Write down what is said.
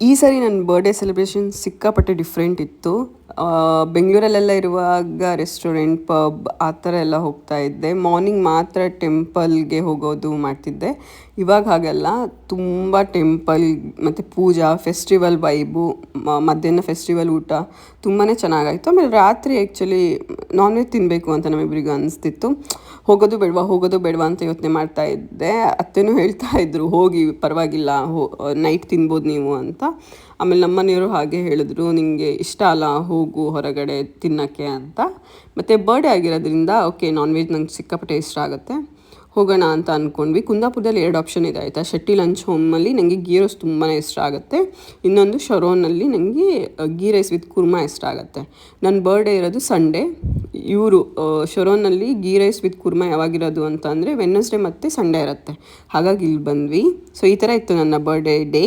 ಈ ಸರಿ ನನ್ನ ಬರ್ಡೇ ಸೆಲೆಬ್ರೇಷನ್ ಸಿಕ್ಕಾಪಟ್ಟೆ ಡಿಫ್ರೆಂಟ್ ಇತ್ತು. ಬೆಂಗಳೂರಲ್ಲೆಲ್ಲ ಇರುವಾಗ ರೆಸ್ಟೋರೆಂಟ್, ಪಬ್ ಆ ಥರ ಎಲ್ಲ ಹೋಗ್ತಾ ಇದ್ದೆ. ಮಾರ್ನಿಂಗ್ ಮಾತ್ರ ಟೆಂಪಲ್ಗೆ ಹೋಗೋದು ಮಾಡ್ತಿದ್ದೆ. ಇವಾಗ ಹಾಗಲ್ಲ, ತುಂಬ ಟೆಂಪಲ್ ಮತ್ತು ಪೂಜಾ, ಫೆಸ್ಟಿವಲ್ ವೈಬು, ಮಧ್ಯಾಹ್ನ ಫೆಸ್ಟಿವಲ್ ಊಟ ತುಂಬಾ ಚೆನ್ನಾಗಾಯಿತು. ಆಮೇಲೆ ರಾತ್ರಿ ಆ್ಯಕ್ಚುಲಿ ನಾನ್ ವೆಜ್ ತಿನ್ನಬೇಕು ಅಂತ ನಮ್ಮಿಬ್ಬರಿಗೂ ಅನಿಸ್ತಿತ್ತು. ಹೋಗೋದು ಬೇಡವಾ ಅಂತ ಯೋಚನೆ ಮಾಡ್ತಾ ಇದ್ದೆ. ಅತ್ತೆನೂ ಹೇಳ್ತಾ ಇದ್ರು, ಹೋಗಿ ಪರವಾಗಿಲ್ಲ, ನೈಟ್ ತಿನ್ಬೋದು ನೀವು ಅಂತ. ಆಮೇಲೆ ನಮ್ಮ ಮನೆಯವರು ಹಾಗೆ ಹೇಳಿದ್ರು, ನಿಮಗೆ ಇಷ್ಟ ಅಲ್ಲ, ಹೋಗು ಹೊರಗಡೆ ತಿನ್ನೋಕ್ಕೆ ಅಂತ. ಮತ್ತು ಬರ್ಡೇ ಆಗಿರೋದ್ರಿಂದ ಓಕೆ, ನಾನ್ ವೆಜ್ ನಂಗೆ ಸಿಕ್ಕಾಪಟ್ಟೆ ಇಷ್ಟ ಆಗುತ್ತೆ, ಹೋಗೋಣ ಅಂತ ಅಂದ್ಕೊಂಡ್ವಿ. ಕುಂದಾಪುರದಲ್ಲಿ 2 ಆಪ್ಷನ್ ಇದೆ ಆಯಿತಾ. ಶೆಟ್ಟಿ ಲಂಚ್ ಹೋಮಲ್ಲಿ ನನಗೆ ಗೀ ರೈಸ್ ತುಂಬಾ ಇಷ್ಟ ಆಗುತ್ತೆ. ಇನ್ನೊಂದು ಶರೋನಲ್ಲಿ ನನಗೆ ಗೀ ರೈಸ್ ವಿತ್ ಕುರ್ಮಾ ಇಷ್ಟ ಆಗುತ್ತೆ. ನನ್ನ ಬರ್ಡೇ ಇರೋದು ಸಂಡೇ. ಇವರು ಶರೋನಲ್ಲಿ ಗೀ ರೈಸ್ ವಿತ್ ಕುರ್ಮಾ ಯಾವಾಗಿರೋದು ಅಂತ ಅಂದರೆ ವೆಡ್ನೆಸ್ಡೇ ಮತ್ತು ಸಂಡೇ ಇರುತ್ತೆ. ಹಾಗಾಗಿ ಇಲ್ಲಿ ಬಂದ್ವಿ. ಸೊ ಈ ಥರ ಇತ್ತು ನನ್ನ ಬರ್ಡೇ ಡೇ.